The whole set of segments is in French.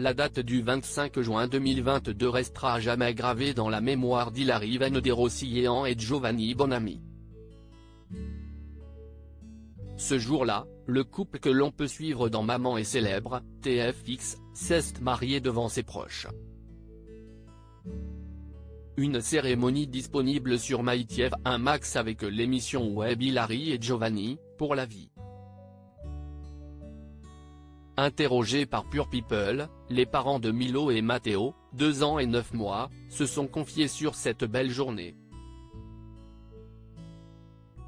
La date du 25 juin 2022 restera à jamais gravée dans la mémoire d'Hilary Venederossi et Giovanni Bonami. Ce jour-là, le couple que l'on peut suivre dans Maman est célèbre, TFX, s'est marié devant ses proches. Une cérémonie disponible sur MyTF1 Max avec l'émission web Hilary et Giovanni, pour la vie. Interrogés par Pure People, les parents de Milo et Matteo, 2 ans et 9 mois, se sont confiés sur cette belle journée.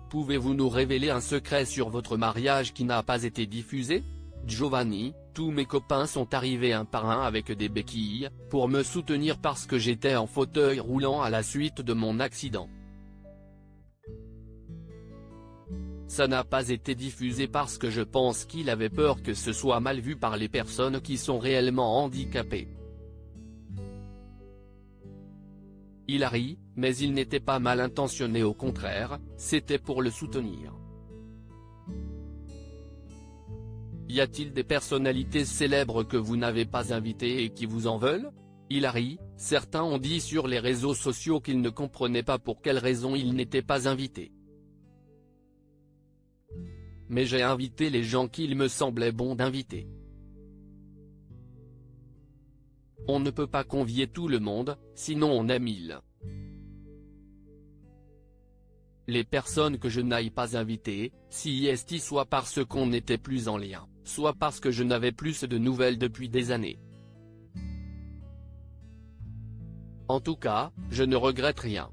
Pouvez-vous nous révéler un secret sur votre mariage qui n'a pas été diffusé? Giovanni, tous mes copains sont arrivés un par un avec des béquilles, pour me soutenir parce que j'étais en fauteuil roulant à la suite de mon accident. Ça n'a pas été diffusé parce que je pense qu'il avait peur que ce soit mal vu par les personnes qui sont réellement handicapées. Hilary, mais il n'était pas mal intentionné, au contraire, c'était pour le soutenir. Y a-t-il des personnalités célèbres que vous n'avez pas invitées et qui vous en veulent? Hilary, certains ont dit sur les réseaux sociaux qu'ils ne comprenaient pas pour quelle raison ils n'étaient pas invités. Mais j'ai invité les gens qu'il me semblait bon d'inviter. On ne peut pas convier tout le monde, sinon on est 1000. Les personnes que je n'aille pas invitées, si est soit parce qu'on n'était plus en lien, soit parce que je n'avais plus de nouvelles depuis des années. En tout cas, je ne regrette rien.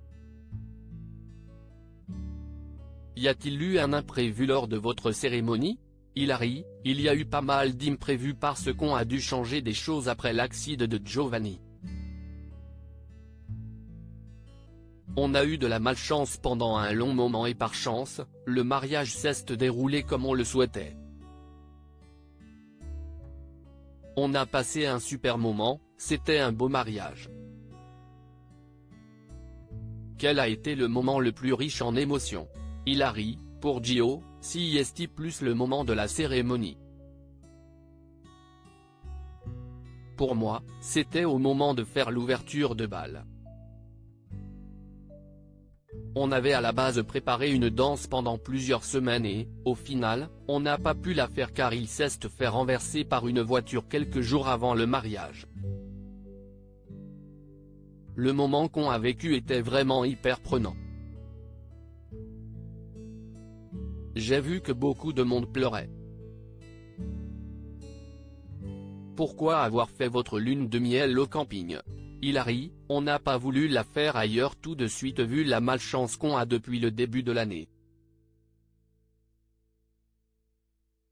Y a-t-il eu un imprévu lors de votre cérémonie? Hilary, il y a eu pas mal d'imprévus parce qu'on a dû changer des choses après l'accident de Giovanni. On a eu de la malchance pendant un long moment et par chance, le mariage s'est déroulé comme on le souhaitait. On a passé un super moment, c'était un beau mariage. Quel a été le moment le plus riche en émotions? Hilary, pour Gio, CIST plus le moment de la cérémonie. Pour moi, c'était au moment de faire l'ouverture de bal. On avait à la base préparé une danse pendant plusieurs semaines et, au final, on n'a pas pu la faire car il s'est fait renverser par une voiture quelques jours avant le mariage. Le moment qu'on a vécu était vraiment hyper prenant. J'ai vu que beaucoup de monde pleurait. Pourquoi avoir fait votre lune de miel au camping? Hilary, on n'a pas voulu la faire ailleurs tout de suite vu la malchance qu'on a depuis le début de l'année.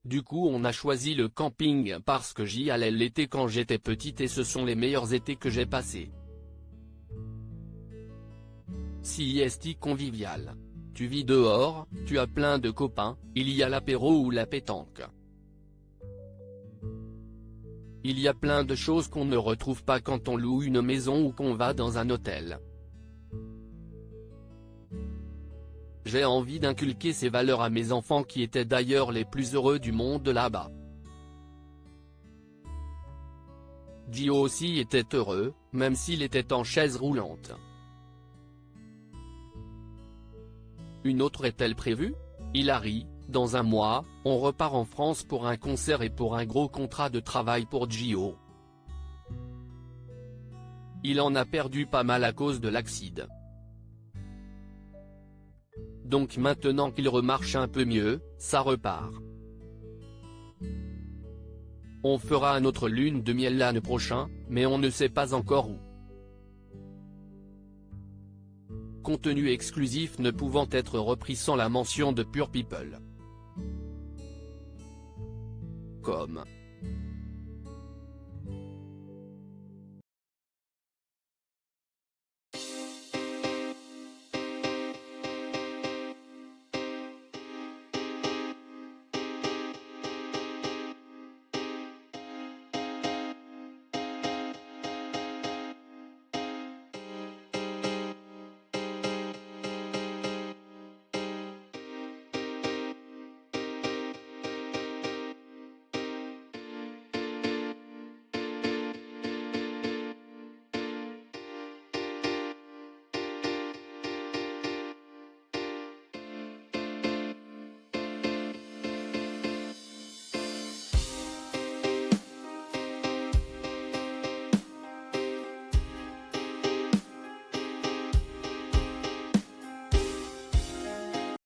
Du coup on a choisi le camping parce que j'y allais l'été quand j'étais petite et ce sont les meilleurs étés que j'ai passés. CIST convivial. Tu vis dehors, tu as plein de copains, il y a l'apéro ou la pétanque. Il y a plein de choses qu'on ne retrouve pas quand on loue une maison ou qu'on va dans un hôtel. J'ai envie d'inculquer ces valeurs à mes enfants qui étaient d'ailleurs les plus heureux du monde là-bas. Gio aussi était heureux, même s'il était en chaise roulante. Une autre est-elle prévue? Hilary, dans un mois, on repart en France pour un concert et pour un gros contrat de travail pour Gio. Il en a perdu pas mal à cause de l'accident. Donc maintenant qu'il remarche un peu mieux, ça repart. On fera une autre lune de miel l'année prochaine, mais on ne sait pas encore où. Contenu exclusif ne pouvant être repris sans la mention de Pure People. Comme